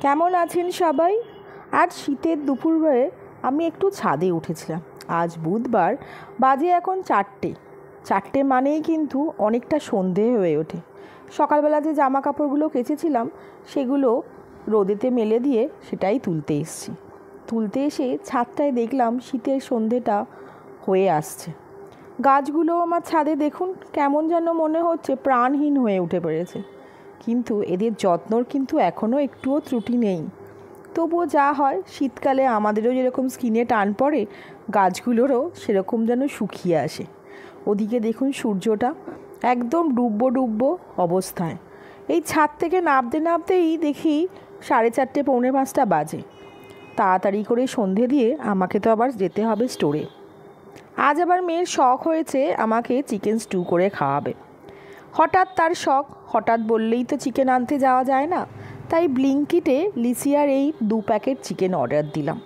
কেমন আছেন সবাই? আজ শীতের দুপুরে আমি একটু ছাদে উঠেছিলাম। আজ বুধবার, বাজে এখন 4টে মানেই কিন্তু অনেকটা সন্ধে হয়ে ওঠে। সকালবেলা যে জামা কাপড়গুলো কেচেছিলাম সেগুলো রোদেতে মেলে দিয়ে সেটাই তুলতে এসে ছাদটায় দেখলাম শীতের সন্ধেটা হয়ে আসছে। গাছগুলো আমার ছাদে দেখুন কেমন যেন মনে হচ্ছে প্রাণহীন হয়ে উঠে পড়েছে, কিন্তু এদের যত্নর কিন্তু এখনও একটুও ত্রুটি নেই। তবুও যা হয়, শীতকালে আমাদেরও যেরকম স্কিনে টান পড়ে, গাছগুলোরও সেরকম যেন শুকিয়ে আসে। ওদিকে দেখুন সূর্যটা একদম ডুববো অবস্থায়। এই ছাদ থেকে নামতেই দেখি 4:30 পৌনে 5টা বাজে। তাড়াতাড়ি করে সন্ধে দিয়ে আমাকে তো আবার যেতে হবে স্টোরে। আজ আবার মেয়ের শখ হয়েছে আমাকে চিকেন স্টু করে খাওয়াবে। হঠাৎ তার শখ, হঠাৎ বললেই তো চিকেন আনতে যাওয়া যায় না। তাই ব্লিঙ্কিটে লিসিয়ার এই 2 প্যাকেট চিকেন অর্ডার দিলাম।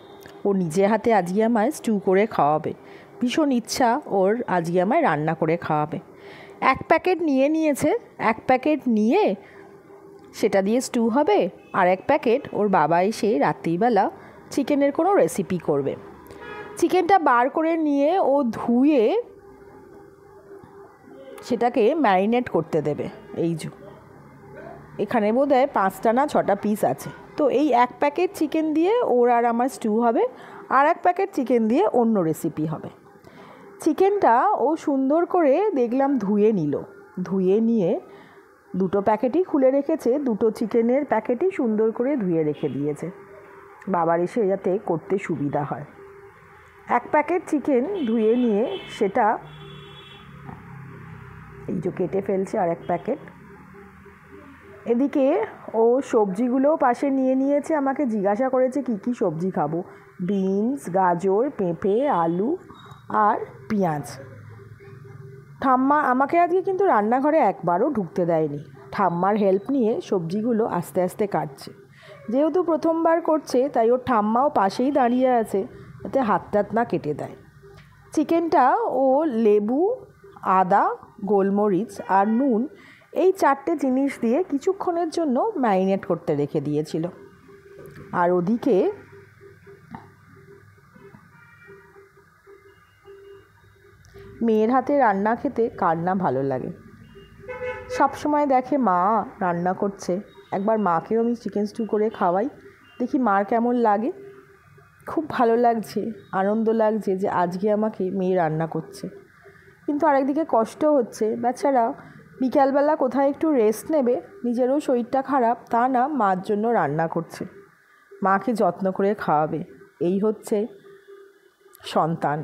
ও নিজে হাতে আজকে আমায় স্টু করে খাওয়াবে। ভীষণ ইচ্ছা ওর আজকে আমায় রান্না করে খাওয়াবে। 1 প্যাকেট নিয়েছে। 1 প্যাকেট নিয়ে সেটা দিয়ে স্টু হবে, আর 1 প্যাকেট ওর বাবা এসে রাত্রিবেলা চিকেনের কোনো রেসিপি করবে। চিকেনটা বার করে নিয়ে ও ধুয়ে সেটাকে ম্যারিনেট করতে দেবে। এখানে বোধহয় 5টা না 6টা পিস আছে। তো এই 1 প্যাকেট চিকেন দিয়ে ওর আর আমার স্টু হবে, আর 1 প্যাকেট চিকেন দিয়ে অন্য রেসিপি হবে। চিকেনটা ও সুন্দর করে দেখলাম ধুয়ে নিয়ে 2টো প্যাকেটই খুলে রেখেছে। 2টো চিকেনের প্যাকেটই সুন্দর করে ধুয়ে রেখে দিয়েছে বাবার এসে যাতে করতে সুবিধা হয়। 1 প্যাকেট চিকেন ধুয়ে নিয়ে সেটা কেটে ফেলছে আর 1 প্যাকেট। এদিকে ও সবজিগুলোও পাশে নিয়েছে। আমাকে জিজ্ঞাসা করেছে কি সবজি খাবো। বিনস, গাজর, পেঁপে, আলু আর পেঁয়াজ। ঠাম্মা আমাকে আজকে কিন্তু রান্নাঘরে একবারও ঢুকতে দেয়নি। ঠাম্মার হেল্প নিয়ে সবজিগুলো আস্তে আস্তে কাটছে। যেহেতু প্রথমবার করছে তাই ওর ঠাম্মাও পাশেই দাঁড়িয়ে আছে, যাতে হাত না কেটে দেয়। চিকেনটা ও লেবু, আদা, গোলমরিচ আর নুন এই 4টে জিনিস দিয়ে কিছুক্ষণের জন্য ম্যারিনেট করতে রেখে দিয়েছিল। আর ওদিকে মেয়ের হাতে রান্না খেতে কার না ভালো লাগে। সবসময় দেখে মা রান্না করছে, একবার মাকেও আমি চিকেন স্টু করে খাওয়াই, দেখি মার কেমন লাগে। খুব ভালো লাগছে, আনন্দ লাগছে যে আজকে আমাকে মেয়ে রান্না করছে। কিন্তু আরেকদিকে কষ্ট হচ্ছে, বেচারা বিকালবেলা কোথায় একটু রেস্ট নেবে, নিজেরও শরীরটা খারাপ, তা না মার জন্য রান্না করছে, মাকে যত্ন করে খাওয়াবে। এই হচ্ছে সন্তান,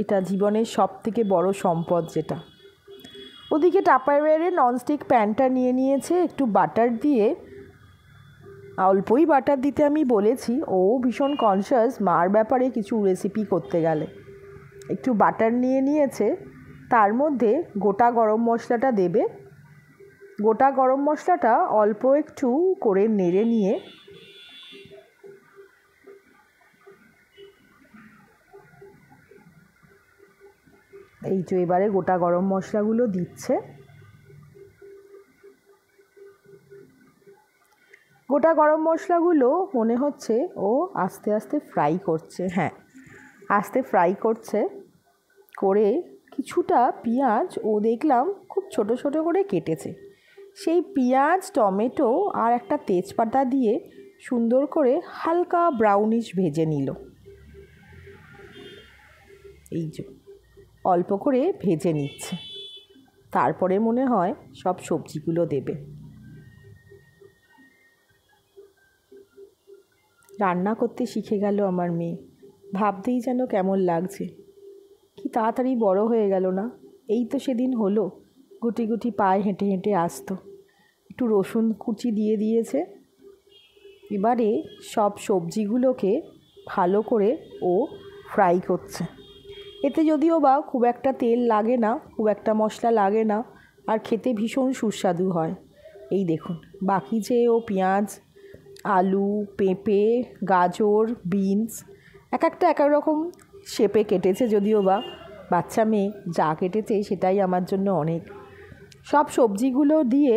এটা জীবনের সবথেকে বড় সম্পদ যেটা। ওদিকে টাপারওয়্যারে ননস্টিক প্যানটা নিয়েছে, একটু বাটার দিয়ে, অল্পই বাটার দিতে আমি বলেছি। ও ভীষণ কনসিয়াস মার ব্যাপারে কিছু রেসিপি করতে গেলে। একটু বাটার নিয়েছে, তার মধ্যে গোটা গরম মশলাটা দেবে। গোটা গরম মশলাটা অল্প একটু করে নেড়ে নিয়ে এবারে গোটা গরম মশলাগুলো দিচ্ছে। গোটা গরম মশলাগুলো মনে হচ্ছে ও আস্তে আস্তে ফ্রাই করছে। হ্যাঁ, আস্তে ফ্রাই করছে। করে কিছুটা পেঁয়াজ ও দেখলাম খুব ছোট ছোট করে কেটেছে। সেই পেঁয়াজ, টমেটো আর একটা তেজপাতা দিয়ে সুন্দর করে হালকা ব্রাউনিশ ভেজে নিল। অল্প করে ভেজে নিচ্ছে, তারপরে মনে হয় সব সবজিগুলো দেবে। রান্না করতে শিখে গেল আমার মেয়ে, ভাবতেই যেন কেমন লাগছে। কি তাড়াতাড়ি বড় হয়ে গেল না? এই তো সেদিন হলো, গুটি গুটি পায়ে হেঁটে হেঁটে আসতো। একটু রসুন কুচি দিয়ে দিয়েছে। এবারে সব সবজিগুলোকে ভালো করে ও ফ্রাই করছে। এতে যদিও বা খুব একটা তেল লাগে না, খুব একটা মশলা লাগে না, আর খেতে ভীষণ সুস্বাদু হয়। এই দেখুন, বাকি যে ও পেঁয়াজ, আলু, পেঁপে, গাজর, বিনস এক এক রকম শেপে কেটেছে, যদিও বা বাচ্চা মেয়ে যা কেটেছে সেটাই আমার জন্য অনেক। সব সবজিগুলো দিয়ে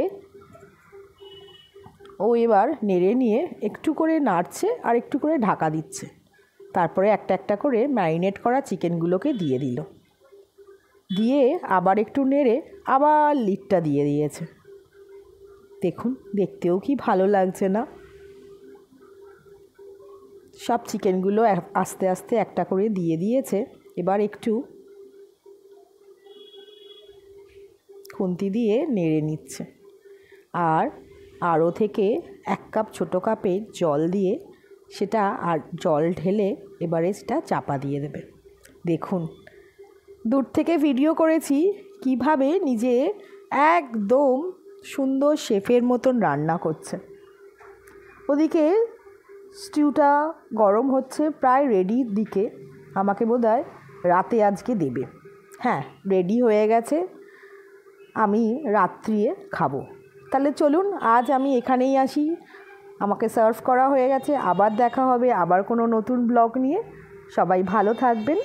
ও ও এবার নেড়ে নিয়ে একটু করে নাড়ছে আর একটু করে ঢাকা দিচ্ছে। তারপরে একটা একটা করে ম্যারিনেট করা চিকেনগুলোকে দিয়ে দিল, দিয়ে আবার একটু নেড়ে আবার লিডটা দিয়ে দিয়েছে। দেখুন দেখতেও কি ভালো লাগছে না? সব চিকেনগুলো আস্তে আস্তে একটা করে দিয়ে দিয়েছে। এবার একটু খুন্তি দিয়ে নেড়ে নিচ্ছে, আর আরও থেকে 1 কাপ ছোটো কাপের জল দিয়ে সেটা আর জল ঢেলে এবারে সেটা চাপা দিয়ে দেবে। দেখুন দূর থেকে ভিডিও করেছি কিভাবে নিজে একদম সুন্দর শেফের মতন রান্না করছে। ওদিকে স্টিউটা গরম হচ্ছে, প্রায় রেডির দিকে। আমাকে বোধহয় রাতে আজকে দেবে। হ্যাঁ, রেডি হয়ে গেছে, আমি রাত্রিয়ে খাবো। তাহলে চলুন আজ আমি এখানেই আসি, আমাকে সার্ভ করা হয়ে গেছে। আবার দেখা হবে আবার কোনো নতুন ব্লগ নিয়ে। সবাই ভালো থাকবেন।